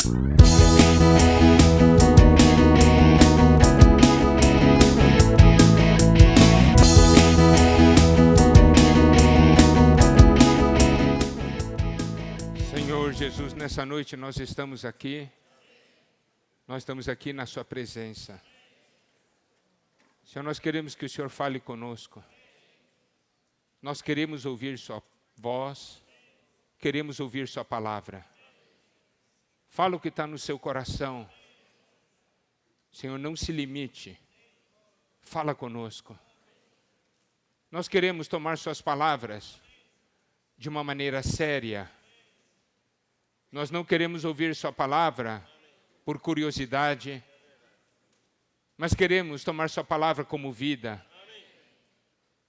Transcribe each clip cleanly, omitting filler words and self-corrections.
Senhor Jesus, nessa noite nós estamos aqui na sua presença. Senhor, nós queremos que o Senhor fale conosco. Nós queremos ouvir sua voz, queremos ouvir sua palavra. Fala o que está no seu coração. Senhor, não se limite. Fala conosco. Nós queremos tomar suas palavras de uma maneira séria. Nós não queremos ouvir sua palavra por curiosidade, mas queremos tomar sua palavra como vida,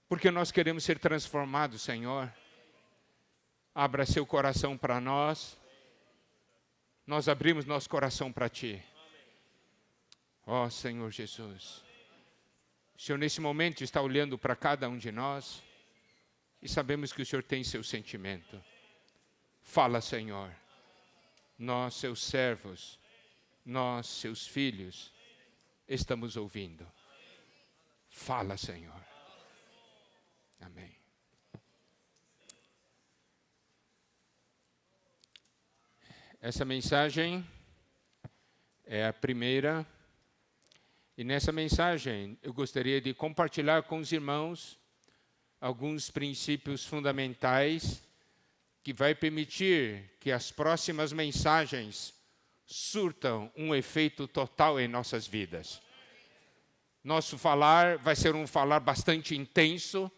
porque nós queremos ser transformados, Senhor. Abra seu coração para nós. Nós abrimos nosso coração para Ti. Ó Senhor Jesus. O Senhor nesse momento está olhando para cada um de nós e sabemos que o Senhor tem seu sentimento. Fala, Senhor. Nós, seus servos, nós, seus filhos, estamos ouvindo. Fala, Senhor. Amém. Essa mensagem é a primeira. E nessa mensagem eu gostaria de compartilhar com os irmãos alguns princípios fundamentais que vai permitir que as próximas mensagens surtam um efeito total em nossas vidas. Nosso falar vai ser um falar bastante intenso,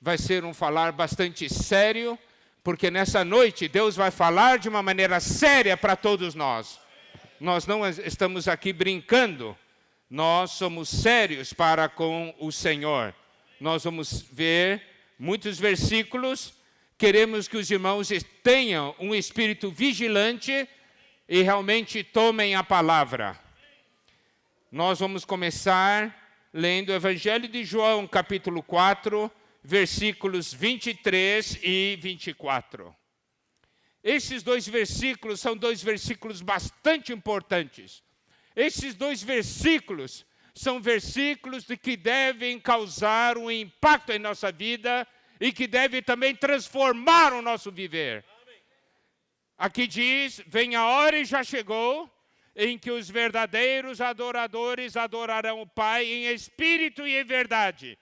vai ser um falar bastante sério, porque nessa noite Deus vai falar de uma maneira séria para todos nós. Nós não estamos aqui brincando, nós somos sérios para com o Senhor. Nós vamos ver muitos versículos. Queremos que os irmãos tenham um espírito vigilante e realmente tomem a palavra. Nós vamos começar lendo o Evangelho de João, capítulo 4, versículos 23 e 24. Esses dois versículos são dois versículos bastante importantes. Esses dois versículos são versículos que devem causar um impacto em nossa vida e que deve também transformar o nosso viver. Aqui diz, vem a hora e já chegou, em que os verdadeiros adoradores adorarão o Pai em espírito e em verdade,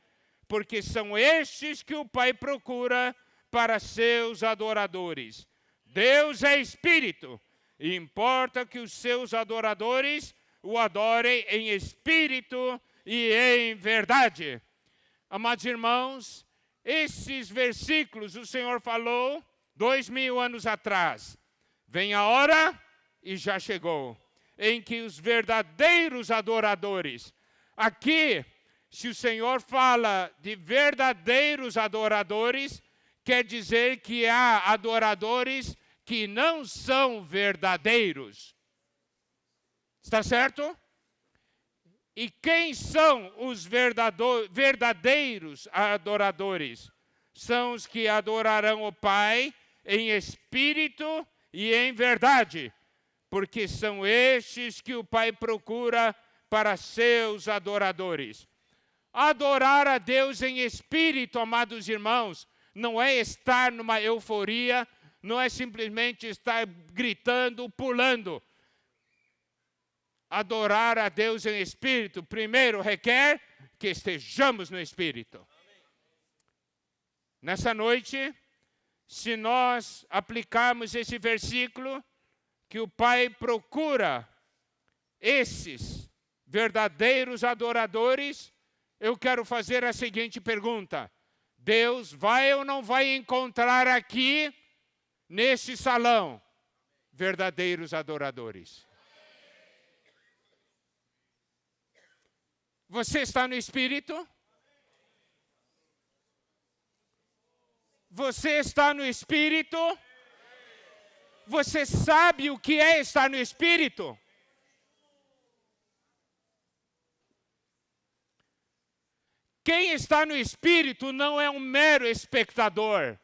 porque são estes que o Pai procura para seus adoradores. Deus é espírito, e importa que os seus adoradores o adorem em espírito e em verdade. Amados irmãos, esses versículos o Senhor falou 2000 anos atrás. Vem a hora, e já chegou, em que os verdadeiros adoradores, aqui, se o Senhor fala de verdadeiros adoradores, quer dizer que há adoradores que não são verdadeiros. Está certo? E quem são os verdadeiros adoradores? São os que adorarão o Pai em espírito e em verdade, porque são estes que o Pai procura para seus adoradores. Adorar a Deus em espírito, amados irmãos, não é estar numa euforia, não é simplesmente estar gritando, pulando. Adorar a Deus em espírito, primeiro requer que estejamos no espírito. Nessa noite, se nós aplicarmos esse versículo, que o Pai procura esses verdadeiros adoradores, eu quero fazer a seguinte pergunta: Deus vai ou não vai encontrar aqui, nesse salão, verdadeiros adoradores? Você está no Espírito? Você está no Espírito? Você sabe o que é estar no Espírito? Quem está no Espírito não é um mero espectador.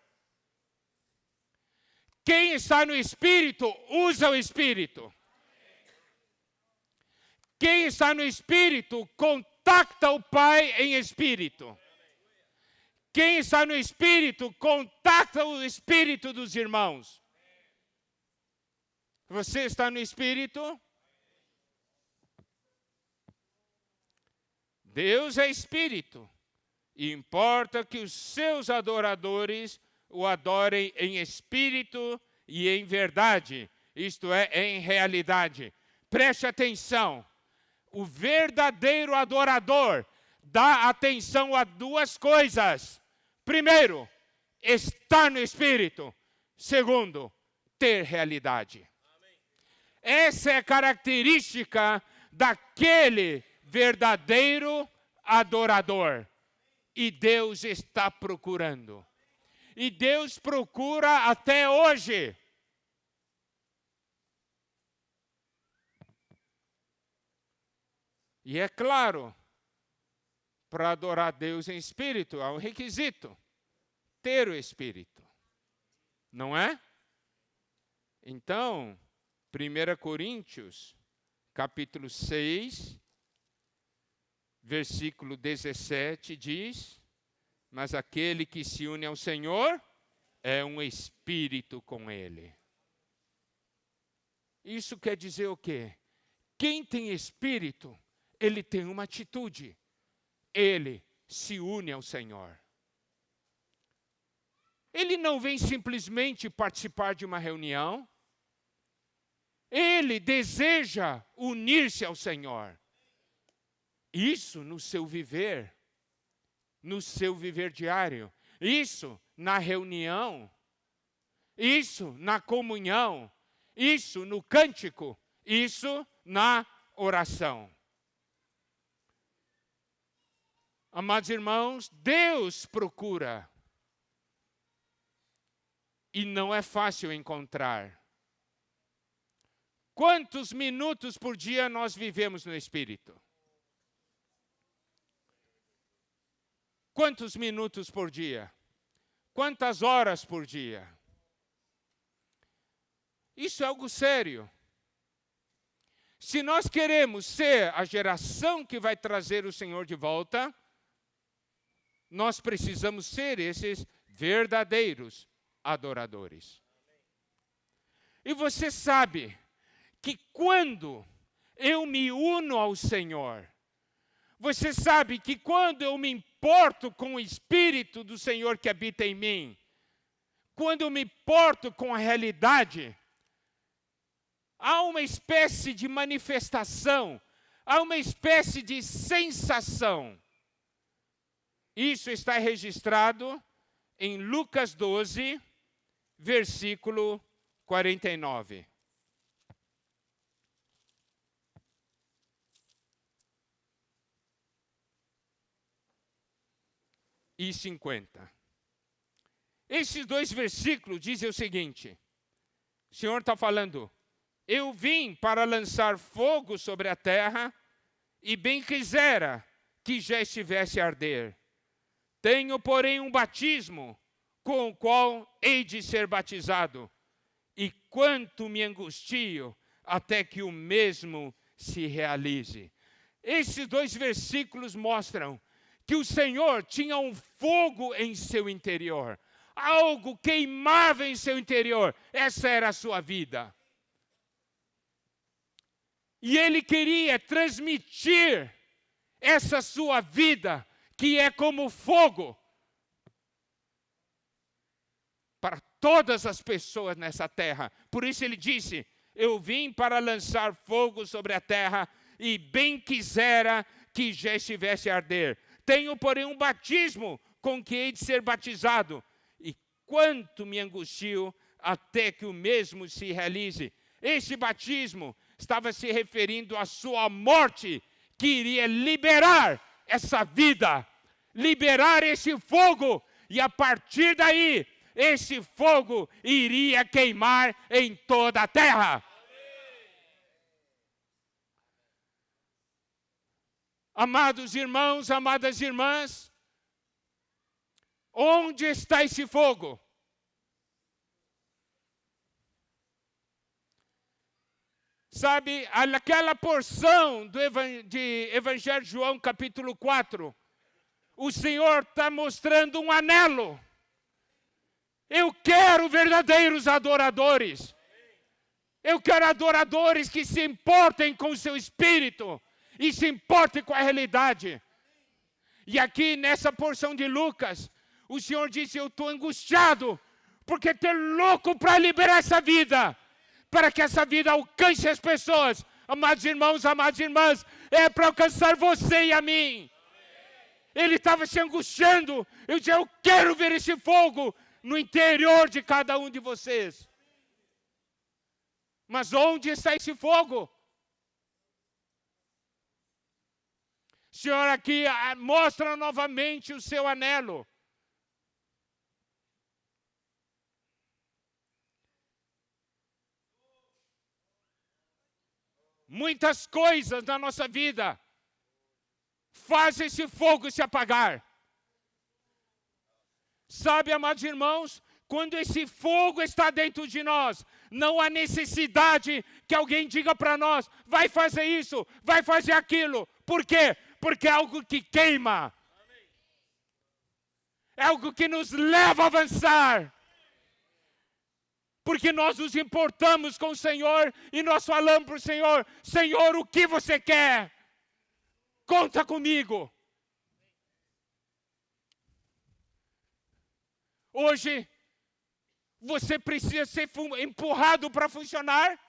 Quem está no Espírito usa o Espírito. Quem está no Espírito, contacta o Pai em Espírito. Quem está no Espírito, contacta o Espírito dos irmãos. Você está no Espírito? Deus é Espírito. E importa que os seus adoradores o adorem em Espírito e em verdade. Isto é, em realidade. Preste atenção. O verdadeiro adorador dá atenção a duas coisas. Primeiro, estar no Espírito. Segundo, ter realidade. Essa é a característica daquele verdadeiro adorador. E Deus está procurando. E Deus procura até hoje. E é claro, para adorar Deus em espírito, há um requisito: ter o Espírito. Não é? Então, 1 Coríntios, capítulo 6, versículo 17 diz: mas aquele que se une ao Senhor é um espírito com Ele. Isso quer dizer o quê? Quem tem espírito, ele tem uma atitude. Ele se une ao Senhor. Ele não vem simplesmente participar de uma reunião. Ele deseja unir-se ao Senhor. Isso no seu viver diário. Isso na reunião. Isso na comunhão. Isso no cântico. Isso na oração. Amados irmãos, Deus procura. E não é fácil encontrar. Quantos minutos por dia nós vivemos no Espírito? Quantos minutos por dia? Quantas horas por dia? Isso é algo sério. Se nós queremos ser a geração que vai trazer o Senhor de volta, nós precisamos ser esses verdadeiros adoradores. E você sabe que quando eu me uno ao Senhor, você sabe que quando eu me importo com o Espírito do Senhor que habita em mim, quando eu me importo com a realidade, há uma espécie de manifestação, há uma espécie de sensação. Isso está registrado em Lucas 12, versículo 49. E 50. Esses dois versículos dizem o seguinte: o Senhor está falando, eu vim para lançar fogo sobre a terra, e bem quisera que já estivesse a arder. Tenho, porém, um batismo, com o qual hei de ser batizado, e quanto me angustio, até que o mesmo se realize. Esses dois versículos mostram que o Senhor tinha um fogo em seu interior. Algo queimava em seu interior. Essa era a sua vida. E Ele queria transmitir essa sua vida, que é como fogo, para todas as pessoas nessa terra. Por isso Ele disse, eu vim para lançar fogo sobre a terra, e bem quisera que já estivesse a arder. Tenho, porém, um batismo com que hei de ser batizado, e quanto me angustio até que o mesmo se realize. Esse batismo estava se referindo à sua morte, que iria liberar essa vida, liberar esse fogo, e a partir daí, esse fogo iria queimar em toda a terra. Amados irmãos, amadas irmãs, onde está esse fogo? Sabe, aquela porção de Evangelho de João, capítulo 4, o Senhor está mostrando um anelo. Eu quero verdadeiros adoradores. Eu quero adoradores que se importem com o seu espírito e se importem com a realidade. E aqui nessa porção de Lucas, o Senhor disse, eu estou angustiado, porque estou louco para liberar essa vida, para que essa vida alcance as pessoas. Amados irmãos, amadas irmãs, é para alcançar você e a mim. Ele estava se angustiando. Eu disse, eu quero ver esse fogo no interior de cada um de vocês. Mas onde está esse fogo? O Senhor aqui mostra novamente o seu anelo. Muitas coisas na nossa vida fazem esse fogo se apagar. Sabe, amados irmãos, quando esse fogo está dentro de nós, não há necessidade que alguém diga para nós, vai fazer isso, vai fazer aquilo. Por quê? Porque é algo que queima. É algo que nos leva a avançar. Porque nós nos importamos com o Senhor e nós falamos para o Senhor, Senhor, o que você quer? Conta comigo. Hoje, você precisa ser empurrado para funcionar?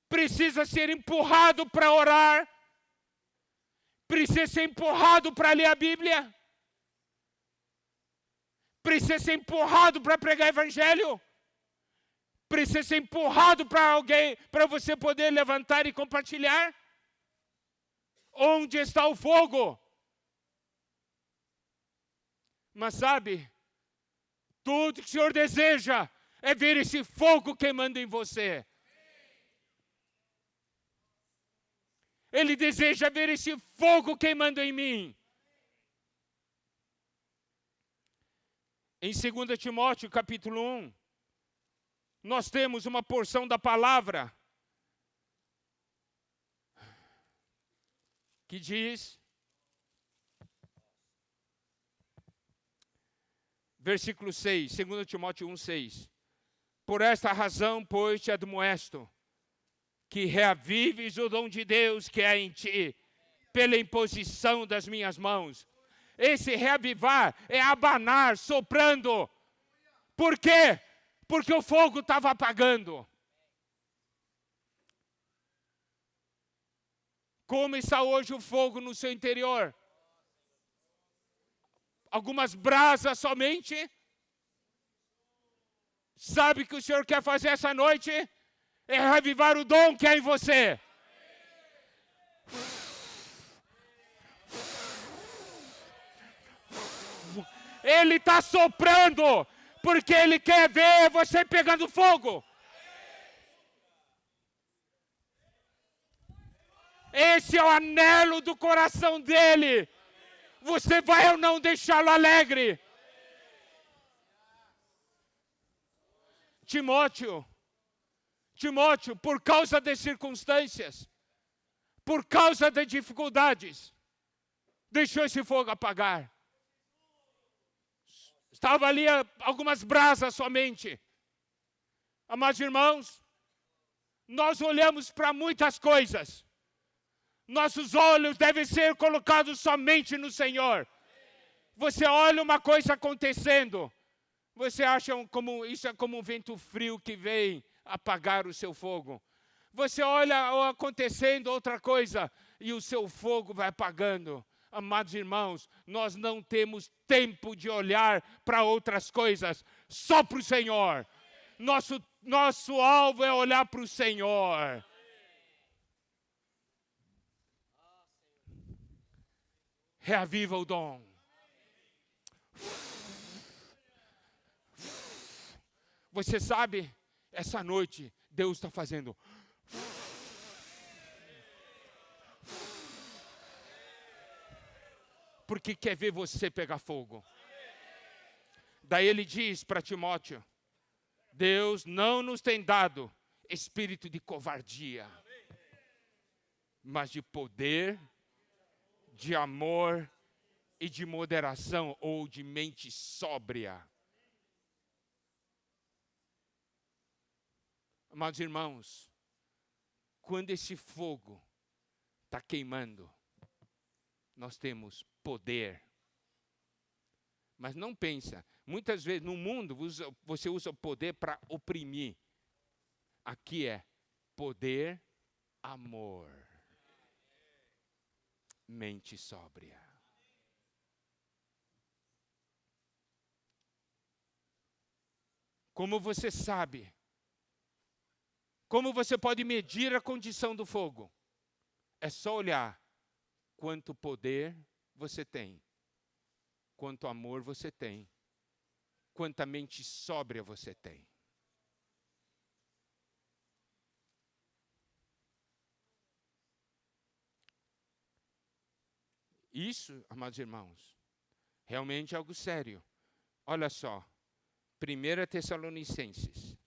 Precisa ser empurrado para orar? Precisa ser empurrado para ler a Bíblia? Precisa ser empurrado para pregar evangelho? Precisa ser empurrado para alguém, para você poder levantar e compartilhar? Onde está o fogo? Mas sabe, tudo que o Senhor deseja é ver esse fogo queimando em você. Ele deseja ver esse fogo queimando em mim. Em 2 Timóteo, capítulo 1, nós temos uma porção da palavra que diz, versículo 6, 2 Timóteo 1, 6. Por esta razão, pois, te admoesto, que reavives o dom de Deus que é em ti, pela imposição das minhas mãos. Esse reavivar é abanar, soprando. Por quê? Porque o fogo estava apagando. Como está hoje o fogo no seu interior? Algumas brasas somente? Sabe o que o Senhor quer fazer essa noite? É reavivar o dom que é em você. Ele está soprando, porque Ele quer ver você pegando fogo. Esse é o anelo do coração dele. Você vai ou não deixá-lo alegre? Timóteo, por causa das circunstâncias, por causa das dificuldades, deixou esse fogo apagar. Estava ali algumas brasas somente. Amados irmãos, nós olhamos para muitas coisas. Nossos olhos devem ser colocados somente no Senhor. Você olha uma coisa acontecendo, você acha isso é como um vento frio que vem apagar o seu fogo. Você olha acontecendo outra coisa e o seu fogo vai apagando. Amados irmãos, nós não temos tempo de olhar para outras coisas, só para o Senhor. Nosso alvo é olhar para o Senhor. Reaviva o dom. Você sabe, essa noite, Deus está fazendo. Porque quer ver você pegar fogo. Daí ele diz para Timóteo, Deus não nos tem dado espírito de covardia, mas de poder, de amor e de moderação, ou de mente sóbria. Amados irmãos, quando esse fogo está queimando, nós temos poder. Mas não pensa, muitas vezes no mundo você usa o poder para oprimir. Aqui é poder, amor, mente sóbria. Como você sabe? Como você pode medir a condição do fogo? É só olhar quanto poder você tem, quanto amor você tem, quanta mente sóbria você tem. Isso, amados irmãos, realmente é algo sério. Olha só, 1 Tessalonicenses,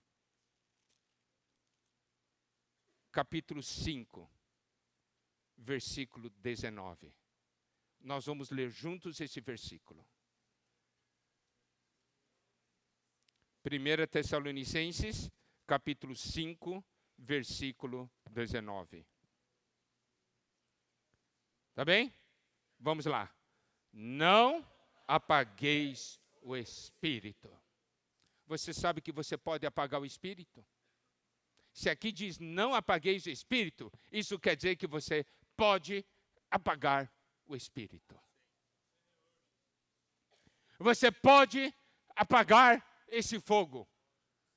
capítulo 5, versículo 19. Nós vamos ler juntos esse versículo. 1 Tessalonicenses, capítulo 5, versículo 19. Tá bem? Vamos lá. Não apagueis o espírito. Você sabe que você pode apagar o espírito? Se aqui diz não apagueis o espírito, isso quer dizer que você pode apagar o espírito. Você pode apagar esse fogo,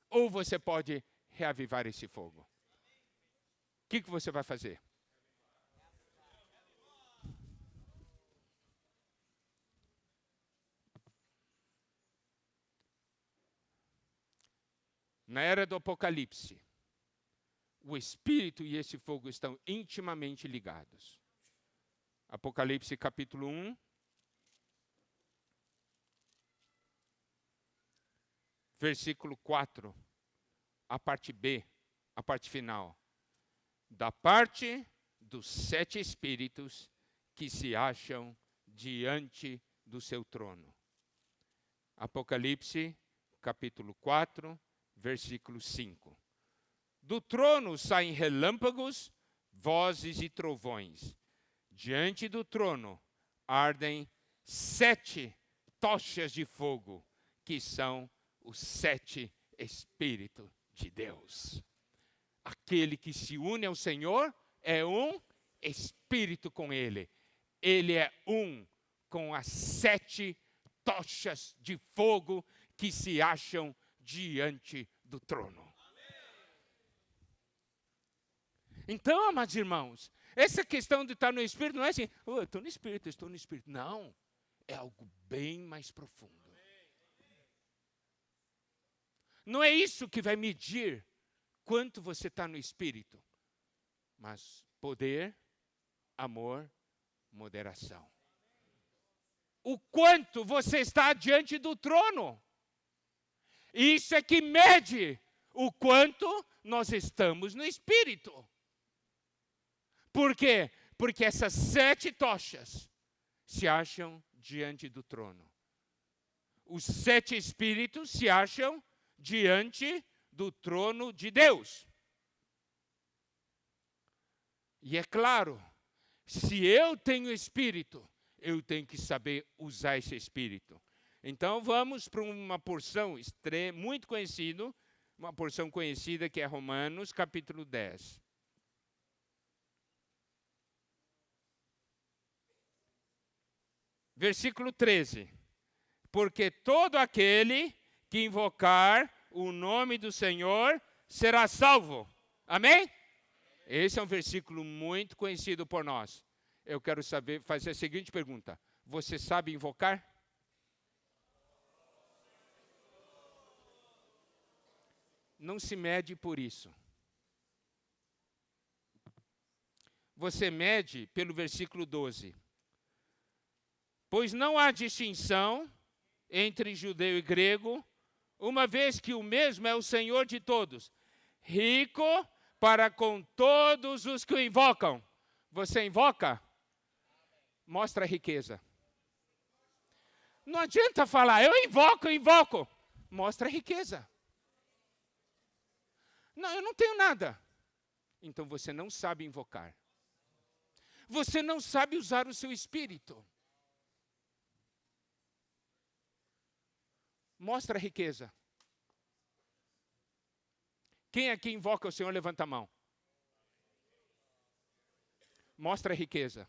ou você pode reavivar esse fogo. O que você vai fazer? Na era do Apocalipse, o Espírito e esse fogo estão intimamente ligados. Apocalipse capítulo 1, versículo 4, a parte B, a parte final. Da parte dos 7 espíritos que se acham diante do seu trono. Apocalipse capítulo 4, versículo 5. Do trono saem relâmpagos, vozes e trovões. Diante do trono ardem 7 tochas de fogo, que são os 7 Espíritos de Deus. Aquele que se une ao Senhor é um espírito com Ele. Ele é um com as 7 tochas de fogo que se acham diante do trono. Então, amados irmãos, essa questão de estar no Espírito não é assim, eu estou no Espírito, estou no Espírito. Não, é algo bem mais profundo. Não é isso que vai medir quanto você está no Espírito, mas poder, amor, moderação. O quanto você está diante do trono. Isso é que mede o quanto nós estamos no Espírito. Por quê? Porque essas 7 tochas se acham diante do trono. Os 7 espíritos se acham diante do trono de Deus. E é claro, se eu tenho espírito, eu tenho que saber usar esse espírito. Então vamos para uma porção muito conhecida, uma porção conhecida que é Romanos capítulo 10. Versículo 13. Porque todo aquele que invocar o nome do Senhor será salvo. Amém? Esse é um versículo muito conhecido por nós. Eu quero fazer a seguinte pergunta. Você sabe invocar? Não se mede por isso. Você mede pelo versículo 12. Pois não há distinção entre judeu e grego, uma vez que o mesmo é o Senhor de todos, rico para com todos os que o invocam. Você invoca? Mostra a riqueza. Não adianta falar, eu invoco, eu invoco. Mostra a riqueza. Não, eu não tenho nada. Então você não sabe invocar. Você não sabe usar o seu espírito. Mostra a riqueza. Quem aqui invoca o Senhor, levanta a mão. Mostra a riqueza.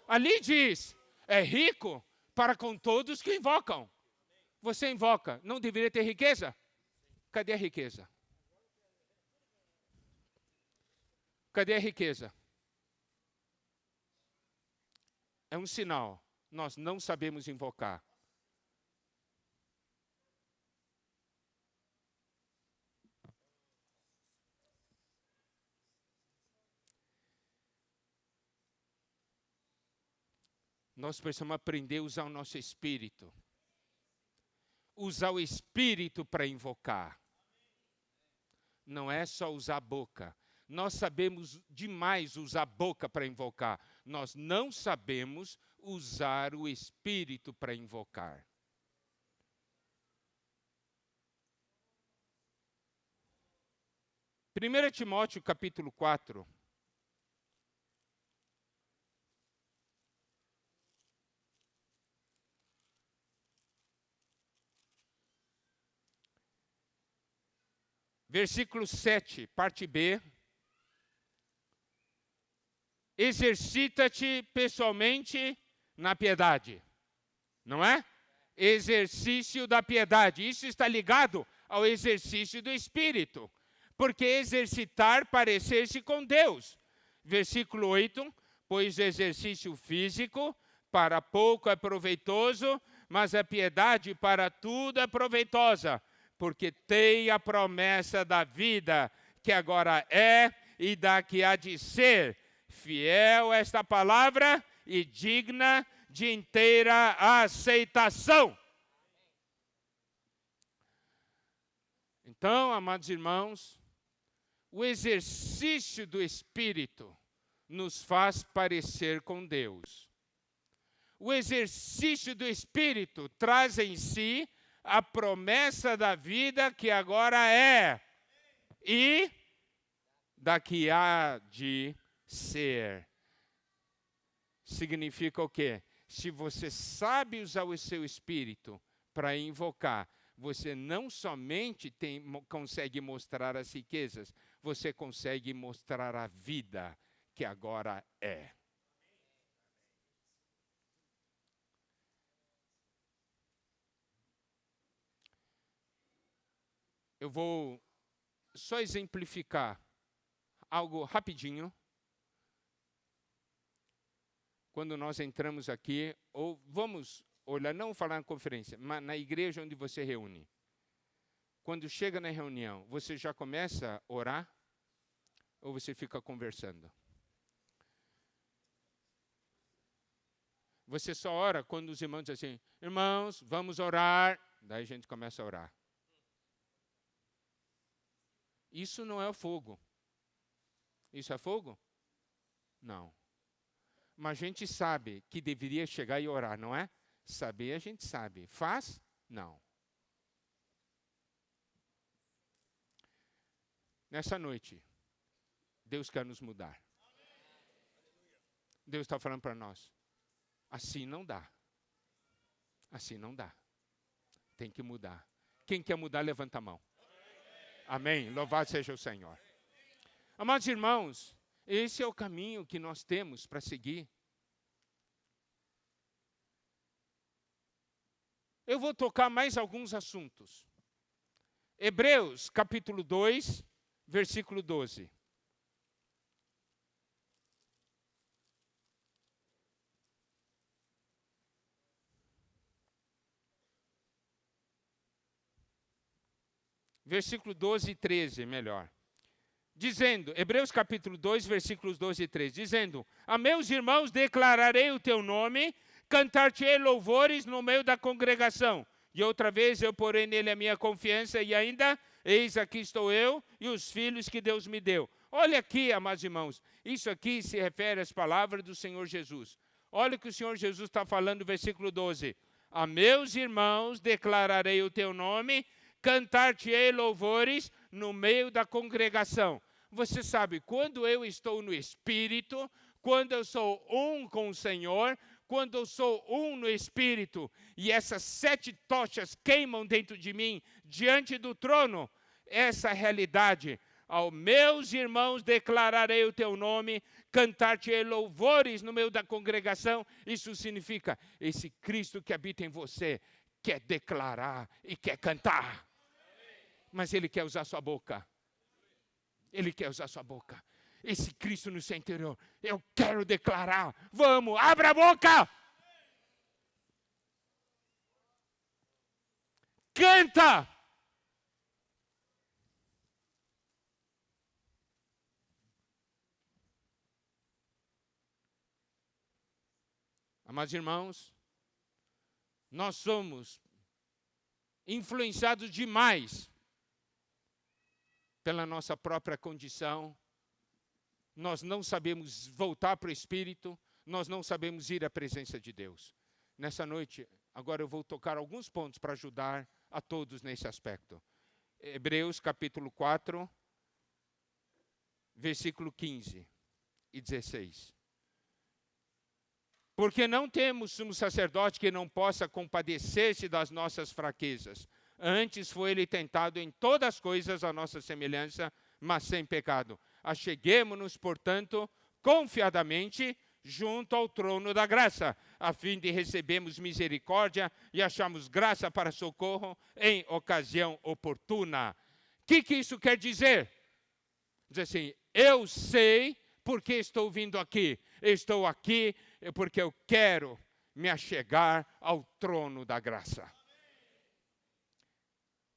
Ali diz, é rico para com todos que invocam. Você invoca, não deveria ter riqueza? Cadê a riqueza? Cadê a riqueza? É um sinal. Nós não sabemos invocar. Nós precisamos aprender a usar o nosso espírito. Usar o espírito para invocar. Não é só usar a boca. Nós sabemos demais usar a boca para invocar. Nós não sabemos usar o espírito para invocar. Primeiro Timóteo capítulo 4. Versículo 7, parte B. Exercita-te pessoalmente na piedade. Não é? Exercício da piedade. Isso está ligado ao exercício do Espírito. Porque exercitar parecer-se com Deus. Versículo 8. Pois o exercício físico para pouco é proveitoso, mas a piedade para tudo é proveitosa. Porque tem a promessa da vida que agora é e da que há de ser. Fiel esta palavra e digna de inteira aceitação. Então, amados irmãos, o exercício do Espírito nos faz parecer com Deus. O exercício do Espírito traz em si a promessa da vida que agora é e da que há de ser. Significa o quê? Se você sabe usar o seu espírito para invocar, você não somente consegue mostrar as riquezas, você consegue mostrar a vida que agora é. Eu vou só exemplificar algo rapidinho. Quando nós entramos aqui, ou vamos olhar, não falar na conferência, mas na igreja onde você reúne. Quando chega na reunião, você já começa a orar? Ou você fica conversando? Você só ora quando os irmãos dizem assim, irmãos, vamos orar. Daí a gente começa a orar. Isso não é o fogo. Isso é fogo? Não. Mas a gente sabe que deveria chegar e orar, não é? Saber a gente sabe. Faz? Não. Nessa noite, Deus quer nos mudar. Deus está falando para nós. Assim não dá. Assim não dá. Tem que mudar. Quem quer mudar, levanta a mão. Amém. Louvado seja o Senhor. Amados irmãos, esse é o caminho que nós temos para seguir. Eu vou tocar mais alguns assuntos. Hebreus, capítulo 2, versículo 12. Versículo 12 e 13, melhor. Dizendo, Hebreus capítulo 2, versículos 12 e 13, dizendo, a meus irmãos declararei o teu nome, cantar-te-ei louvores no meio da congregação. E outra vez eu porei nele a minha confiança e ainda, eis aqui estou eu e os filhos que Deus me deu. Olha aqui, amados irmãos, isso aqui se refere às palavras do Senhor Jesus. Olha o que o Senhor Jesus está falando no versículo 12. A meus irmãos declararei o teu nome, cantar-te-ei louvores no meio da congregação. Você sabe, quando eu estou no Espírito, quando eu sou um com o Senhor, quando eu sou um no Espírito, e essas 7 tochas queimam dentro de mim, diante do trono, essa realidade. Aos meus irmãos declararei o teu nome, cantar-te-ei louvores no meio da congregação. Isso significa, esse Cristo que habita em você, quer declarar e quer cantar. Mas Ele quer usar sua boca. Ele quer usar sua boca. Esse Cristo no seu interior, eu quero declarar. Vamos, abra a boca! Canta! Amados irmãos, nós somos influenciados demais pela nossa própria condição. Nós não sabemos voltar para o Espírito, nós não sabemos ir à presença de Deus. Nessa noite, agora eu vou tocar alguns pontos para ajudar a todos nesse aspecto. Hebreus capítulo 4, versículo 15 e 16. Porque não temos sumo sacerdote que não possa compadecer-se das nossas fraquezas. Antes foi ele tentado em todas as coisas a nossa semelhança, mas sem pecado. Acheguemo-nos, portanto, confiadamente junto ao trono da graça, a fim de recebermos misericórdia e acharmos graça para socorro em ocasião oportuna. O que isso quer dizer? Diz assim, eu sei porque estou vindo aqui. Estou aqui porque eu quero me achegar ao trono da graça.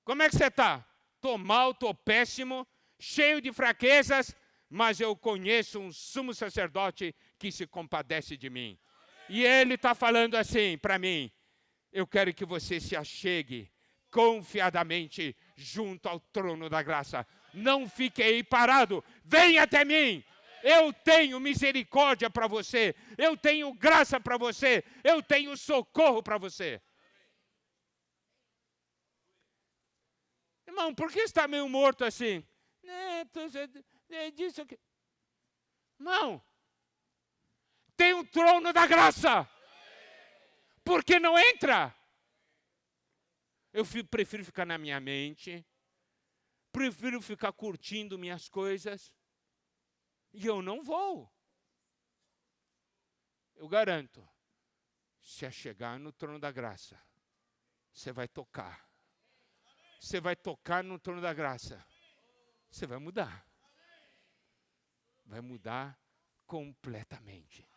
Como é que você está? Estou mal, estou péssimo, cheio de fraquezas, mas eu conheço um sumo sacerdote que se compadece de mim. E ele está falando assim para mim, eu quero que você se achegue confiadamente junto ao trono da graça. Não fique aí parado, venha até mim. Eu tenho misericórdia para você, eu tenho graça para você, eu tenho socorro para você. Irmão, por que está meio morto assim? Disso aqui. Irmão, tem um trono da graça. Por que não entra? Eu prefiro ficar na minha mente, prefiro ficar curtindo minhas coisas, e eu não vou. Eu garanto, se chegar no trono da graça, você vai tocar. Você vai tocar no trono da graça. Você vai mudar. Vai mudar completamente.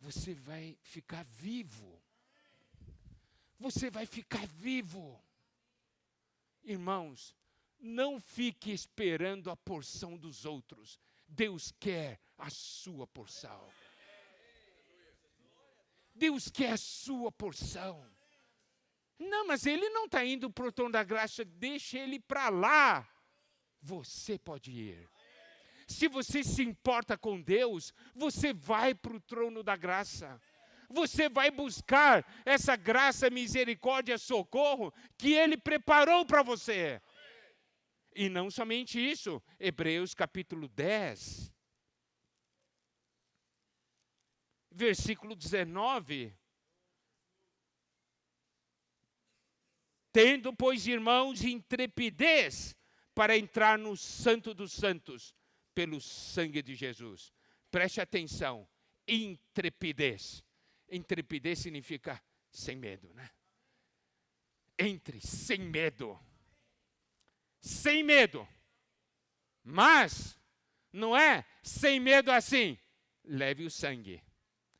Você vai ficar vivo. Você vai ficar vivo. Irmãos, não fique esperando a porção dos outros. Deus quer a sua porção. Deus quer a sua porção. Não, mas ele não está indo para o trono da graça, deixa ele para lá. Você pode ir. Se você se importa com Deus, você vai para o trono da graça. Você vai buscar essa graça, misericórdia, socorro que Ele preparou para você. E não somente isso, Hebreus capítulo 10, versículo 19. Tendo, pois, irmãos, intrepidez para entrar no Santo dos Santos, pelo sangue de Jesus. Preste atenção, intrepidez. Intrepidez significa sem medo, né? Entre, sem medo. Sem medo. Mas, não é sem medo assim. Leve o sangue.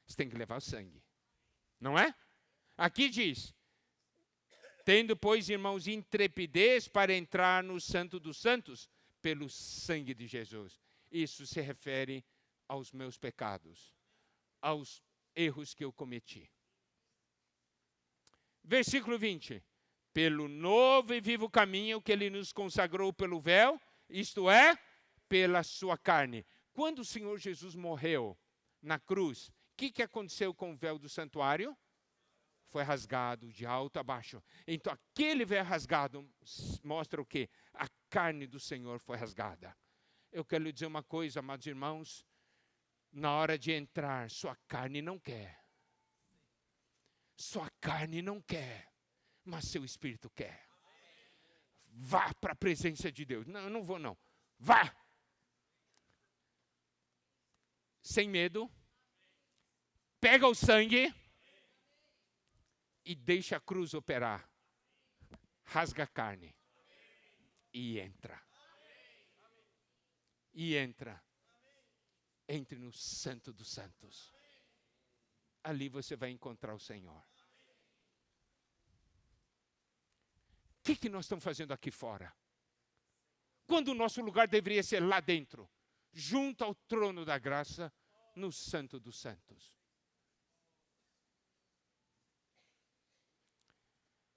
Você tem que levar o sangue. Não é? Aqui diz, tendo, pois, irmãos, intrepidez para entrar no Santo dos Santos, pelo sangue de Jesus. Isso se refere aos meus pecados, aos erros que eu cometi. Versículo 20. Pelo novo e vivo caminho que ele nos consagrou pelo véu, isto é, pela sua carne. Quando o Senhor Jesus morreu na cruz, o que aconteceu com o véu do santuário? Foi rasgado de alto a baixo. Então, aquele véu rasgado mostra o quê? A carne do Senhor foi rasgada. Eu quero lhe dizer uma coisa, amados irmãos. Na hora de entrar, sua carne não quer. Sua carne não quer, mas seu espírito quer. Vá para a presença de Deus. Não, eu não vou não. Vá. Sem medo. Pega o sangue e deixa a cruz operar. Rasga a carne e entra. E entra. Entre no Santo dos Santos. Ali você vai encontrar o Senhor. O que nós estamos fazendo aqui fora? Quando o nosso lugar deveria ser lá dentro, junto ao trono da graça, no Santo dos Santos.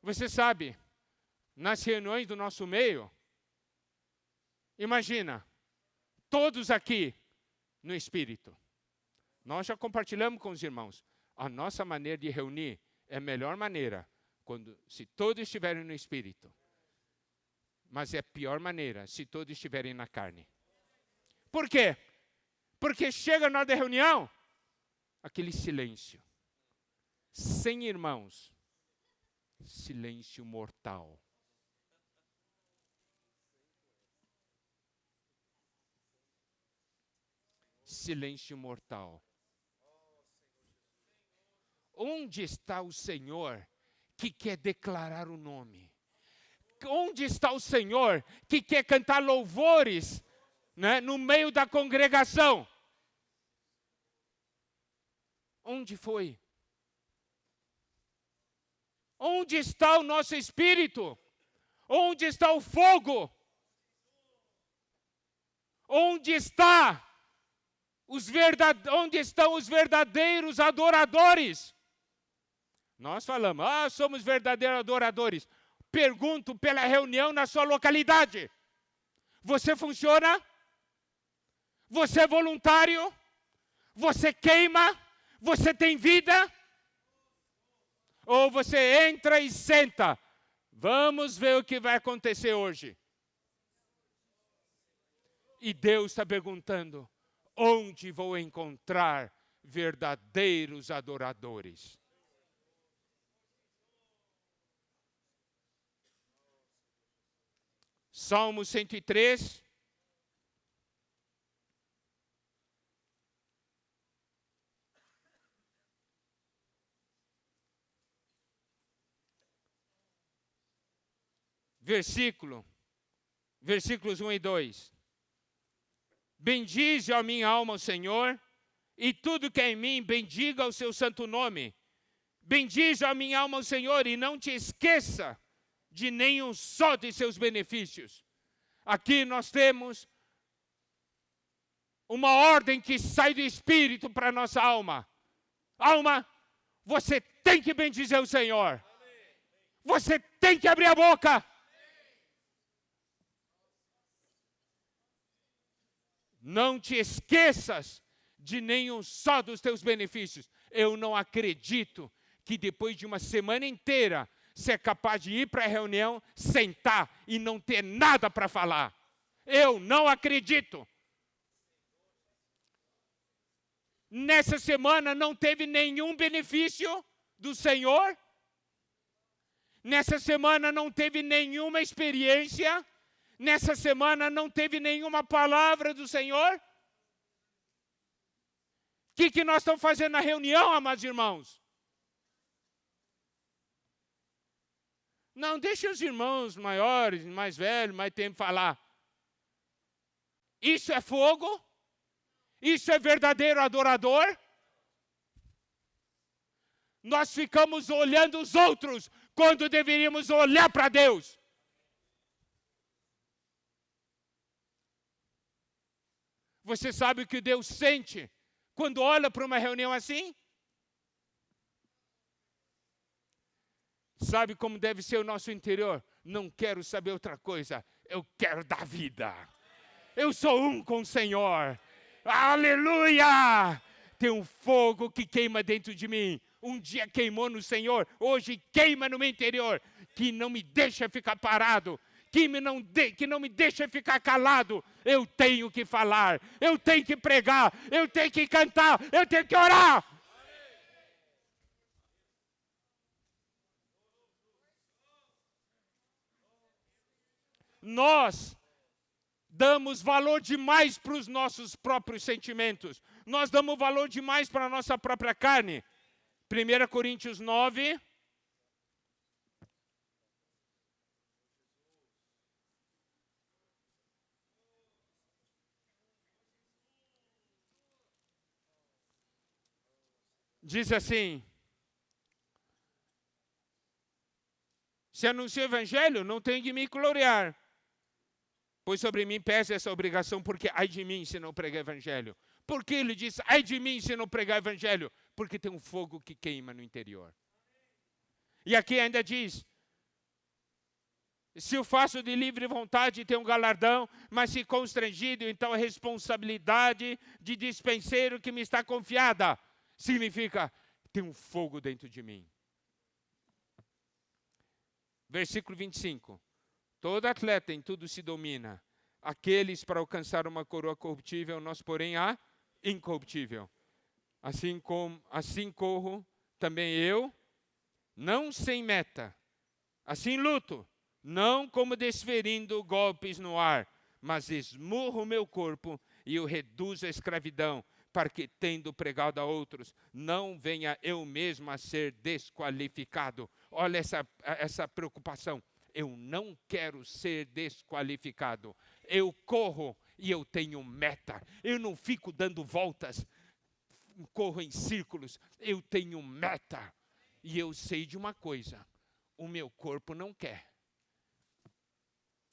Você sabe, nas reuniões do nosso meio, imagina, todos aqui no Espírito. Nós já compartilhamos com os irmãos. A nossa maneira de reunir é a melhor maneira, se todos estiverem no Espírito. Mas é a pior maneira, se todos estiverem na carne. Por quê? Porque chega na hora da reunião, aquele silêncio. Sem irmãos, silêncio mortal. Silêncio mortal. Onde está o Senhor que quer declarar o nome? Onde está o Senhor que quer cantar louvores, né, no meio da congregação? Onde foi? Onde está o nosso espírito? Onde está o fogo? Onde estão os verdadeiros adoradores? Nós falamos, somos verdadeiros adoradores. Pergunto pela reunião na sua localidade. Você funciona? Você é voluntário? Você queima? Você tem vida? Ou você entra e senta? Vamos ver o que vai acontecer hoje. E Deus está perguntando, onde vou encontrar verdadeiros adoradores? Salmo 103. Versículos 1 e 2. Bendize a minha alma o Senhor, e tudo que é em mim, bendiga o seu santo nome. Bendize a minha alma o Senhor, e não te esqueça de nenhum só de seus benefícios. Aqui nós temos uma ordem que sai do Espírito para a nossa alma. Alma, você tem que bendizer o Senhor. Você tem que abrir a boca. Não te esqueças de nenhum só dos teus benefícios. Eu não acredito que depois de uma semana inteira você é capaz de ir para a reunião, sentar e não ter nada para falar. Eu não acredito. Nessa semana não teve nenhum benefício do Senhor. Nessa semana não teve nenhuma experiência. Nessa semana não teve nenhuma palavra do Senhor. O que nós estamos fazendo na reunião, amados irmãos? Não, deixa os irmãos maiores, mais velhos, mais tempo falar. Isso é fogo? Isso é verdadeiro adorador? Nós ficamos olhando os outros quando deveríamos olhar para Deus. Você sabe o que Deus sente quando olha para uma reunião assim? Sabe como deve ser o nosso interior? Não quero saber outra coisa. Eu quero dar vida. Eu sou um com o Senhor. Aleluia! Tem um fogo que queima dentro de mim. Um dia queimou no Senhor, hoje queima no meu interior, que não me deixa ficar parado, que não me deixa ficar calado. Eu tenho que falar, eu tenho que pregar, eu tenho que cantar, eu tenho que orar. Nós damos valor demais para os nossos próprios sentimentos. Nós damos valor demais para a nossa própria carne. 1 Coríntios 9. Diz assim: se anuncio o evangelho, não tenho de me gloriar, pois sobre mim pesa essa obrigação, porque ai de mim se não pregar evangelho. Por que ele diz ai de mim se não pregar evangelho? Porque tem um fogo que queima no interior. E aqui ainda diz: se o faço de livre vontade, tem um galardão, mas se constrangido, então a responsabilidade de dispenseiro que me está confiada. Significa, tem um fogo dentro de mim. Versículo 25. Todo atleta em tudo se domina. Aqueles para alcançar uma coroa corruptível, nós, porém, a incorruptível. Assim corro também eu, não sem meta. Assim luto, não como desferindo golpes no ar, mas esmurro o meu corpo e o reduzo à escravidão, para que, tendo pregado a outros, não venha eu mesmo a ser desqualificado. Olha essa preocupação. Eu não quero ser desqualificado. Eu corro e eu tenho meta. Eu não fico dando voltas, corro em círculos. Eu tenho meta. E eu sei de uma coisa: o meu corpo não quer.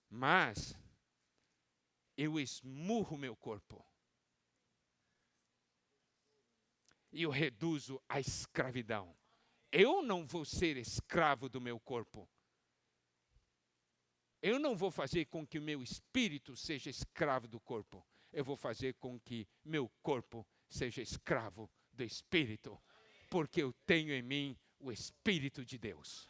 Mas eu esmurro o meu corpo. E eu reduzo à escravidão. Eu não vou ser escravo do meu corpo. Eu não vou fazer com que o meu espírito seja escravo do corpo. Eu vou fazer com que meu corpo seja escravo do espírito. Porque eu tenho em mim o Espírito de Deus.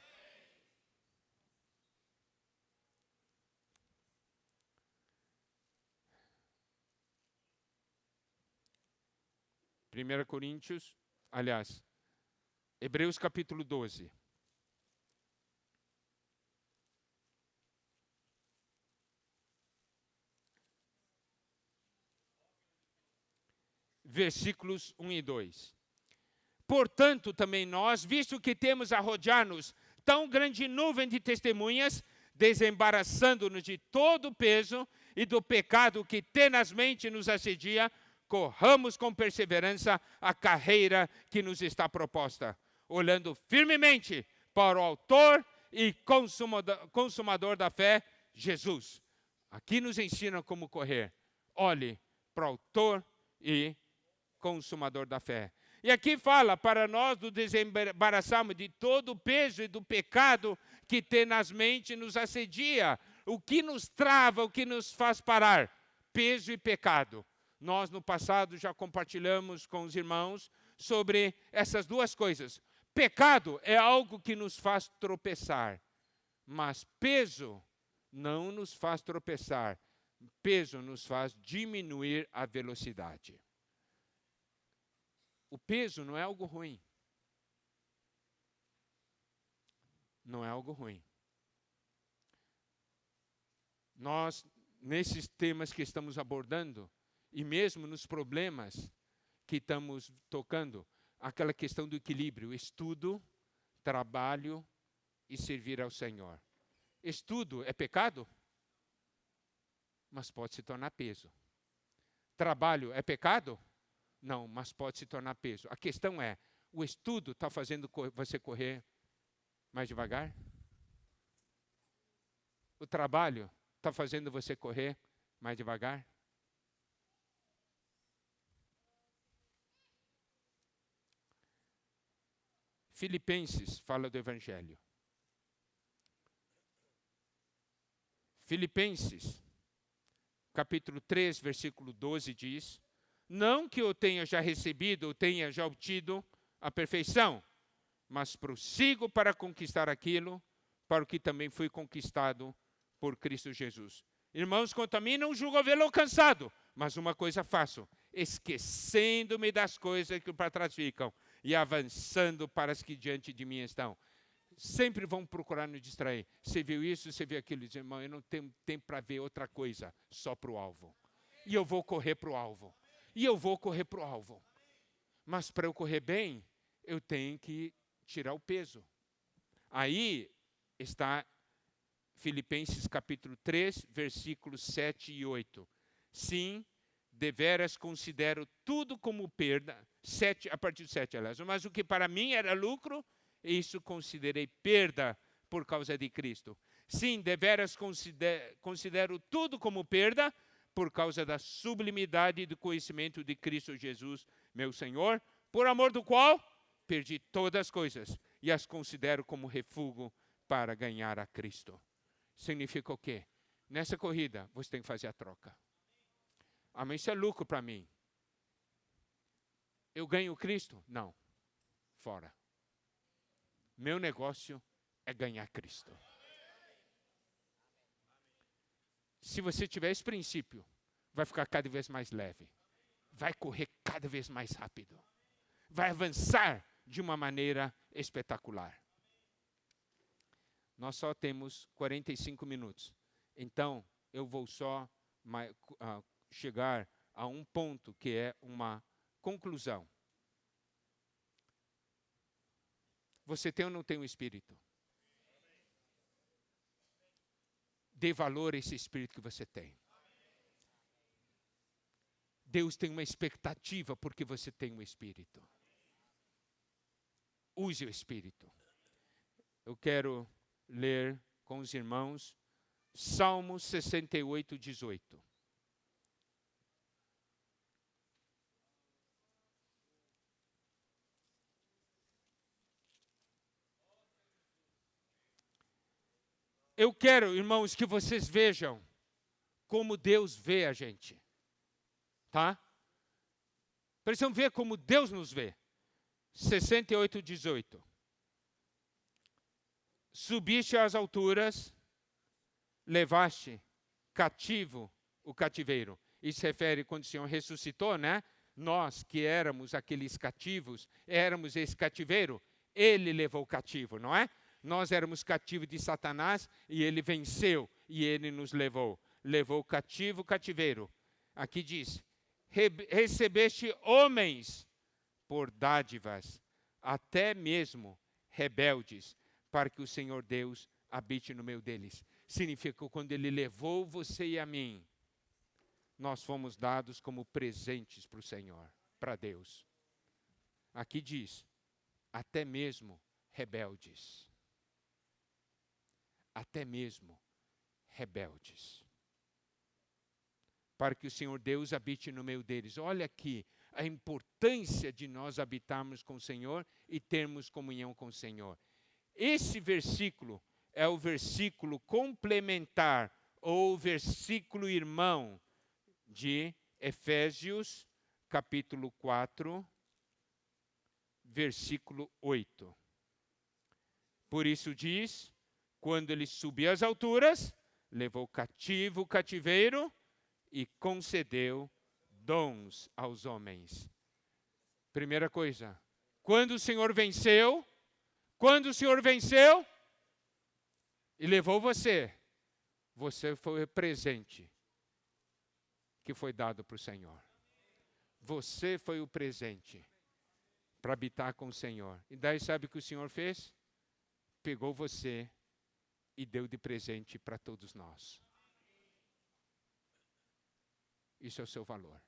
Hebreus capítulo 12. Versículos 1 e 2. Portanto, também nós, visto que temos a rodear-nos tão grande nuvem de testemunhas, desembaraçando-nos de todo o peso e do pecado que tenazmente nos assedia, corramos com perseverança a carreira que nos está proposta, olhando firmemente para o autor e consumador da fé, Jesus. Aqui nos ensina como correr. Olhe para o autor e consumador da fé. E aqui fala para nós do desembaraçarmos de todo o peso e do pecado que tenazmente nos assedia. O que nos trava, o que nos faz parar? Peso e pecado. Nós no passado já compartilhamos com os irmãos sobre essas duas coisas. Pecado é algo que nos faz tropeçar, mas peso não nos faz tropeçar. Peso nos faz diminuir a velocidade. O peso não é algo ruim. Não é algo ruim. Nós, nesses temas que estamos abordando, e mesmo nos problemas que estamos tocando, aquela questão do equilíbrio, estudo, trabalho e servir ao Senhor. Estudo é pecado? Mas pode se tornar peso. Trabalho é pecado? Não, mas pode se tornar peso. A questão é, o estudo está fazendo você correr mais devagar? O trabalho está fazendo você correr mais devagar? Filipenses fala do Evangelho. Filipenses, capítulo 3, versículo 12 diz: não que eu tenha já recebido ou tenha já obtido a perfeição, mas prossigo para conquistar aquilo para o que também fui conquistado por Cristo Jesus. Irmãos, quanto a mim, não julgo havê-lo alcançado, mas uma coisa faço, esquecendo-me das coisas que para trás ficam e avançando para as que diante de mim estão. Sempre vão procurar nos distrair. Você viu isso, você viu aquilo. Diz, irmão, eu não tenho tempo para ver outra coisa, só para o alvo. E eu vou correr para o alvo. E eu vou correr para o alvo. Mas para eu correr bem, eu tenho que tirar o peso. Aí está Filipenses capítulo 3, versículos 7 e 8. Sim, deveras considero tudo como perda. 7, a partir do 7, aliás. Mas o que para mim era lucro, isso considerei perda por causa de Cristo. Sim, deveras considero tudo como perda por causa da sublimidade do conhecimento de Cristo Jesus, meu Senhor, por amor do qual perdi todas as coisas e as considero como refúgio para ganhar a Cristo. Significa o quê? Nessa corrida, você tem que fazer a troca. Ah, mas isso é lucro para mim. Eu ganho Cristo? Não. Fora. Meu negócio é ganhar Cristo. Se você tiver esse princípio, vai ficar cada vez mais leve. Vai correr cada vez mais rápido. Vai avançar de uma maneira espetacular. Nós só temos 45 minutos. Então, eu vou só chegar a um ponto que é uma conclusão. Você tem ou não tem um espírito? Dê valor a esse espírito que você tem. Deus tem uma expectativa porque você tem um espírito. Use o espírito. Eu quero ler com os irmãos Salmo 68, 18. Eu quero, irmãos, que vocês vejam como Deus vê a gente. Tá? Precisam ver como Deus nos vê. 68, 18. Subiste às alturas, levaste cativo o cativeiro. Isso se refere quando o Senhor ressuscitou, né? Nós que éramos aqueles cativos, éramos esse cativeiro, Ele levou o cativo, não é? Nós éramos cativos de Satanás e Ele venceu e Ele nos levou. Levou cativo o cativeiro. Aqui diz, recebeste homens por dádivas, até mesmo rebeldes, para que o Senhor Deus habite no meio deles. Significa que quando Ele levou você e a mim, nós fomos dados como presentes para o Senhor, para Deus. Aqui diz, até mesmo rebeldes. Até mesmo rebeldes. Para que o Senhor Deus habite no meio deles. Olha aqui a importância de nós habitarmos com o Senhor e termos comunhão com o Senhor. Esse versículo é o versículo complementar ou versículo irmão de Efésios, capítulo 4, versículo 8. Por isso diz, quando ele subiu às alturas, levou cativo o cativeiro e concedeu dons aos homens. Primeira coisa, quando o Senhor venceu e levou você, você foi o presente que foi dado para o Senhor. Você foi o presente para habitar com o Senhor. E daí sabe o que o Senhor fez? Pegou você e deu de presente para todos nós. Isso é o seu valor.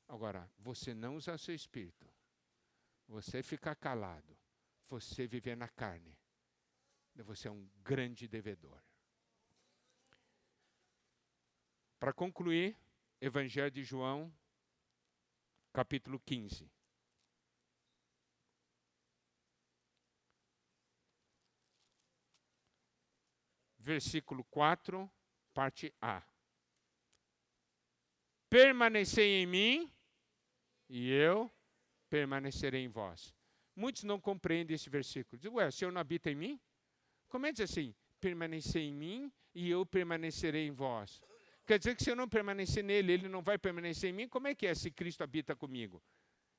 Agora, você não usar seu espírito, você ficar calado, você viver na carne, você é um grande devedor. Para concluir, Evangelho de João, capítulo 15. Versículo 4 parte A. Permanecei em mim e eu permanecerei em vós. Muitos não compreendem esse versículo. Dizem, o Senhor não habita em mim? Como é que diz assim? Permanecei em mim e eu permanecerei em vós. Quer dizer que se eu não permanecer nele, ele não vai permanecer em mim? Como é que é se Cristo habita comigo?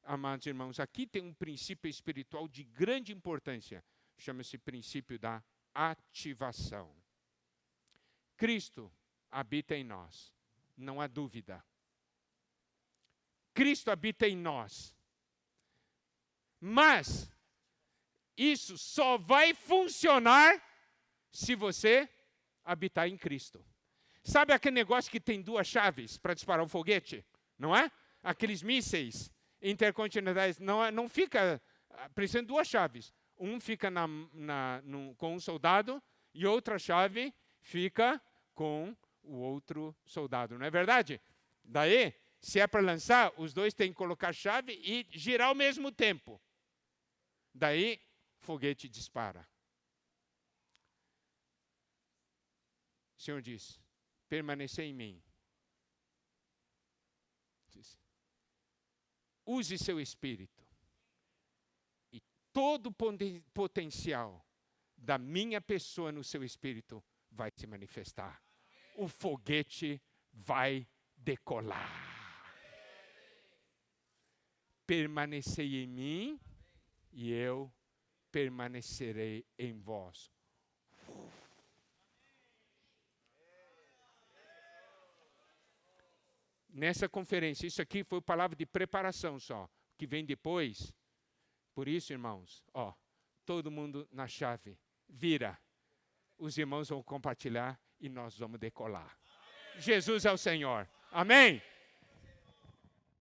Amados irmãos, aqui tem um princípio espiritual de grande importância. Chama-se princípio da ativação. Cristo habita em nós. Não há dúvida. Cristo habita em nós. Mas isso só vai funcionar se você habitar em Cristo. Sabe aquele negócio que tem duas chaves para disparar um foguete? Não é? Aqueles mísseis intercontinentais. Não fica precisando de duas chaves. Um fica com um soldado e outra chave fica com o outro soldado. Não é verdade? Daí, se é para lançar, os dois têm que colocar a chave e girar ao mesmo tempo. Daí, o foguete dispara. O Senhor diz, permanecer em mim. Diz, use seu espírito. E todo o potencial da minha pessoa no seu espírito vai se manifestar. O foguete vai decolar. Permanecei em mim e eu permanecerei em vós. Nessa conferência, isso aqui foi palavra de preparação só. O que vem depois, por isso, irmãos, todo mundo na chave, vira. Os irmãos vão compartilhar e nós vamos decolar. Jesus é o Senhor. Amém?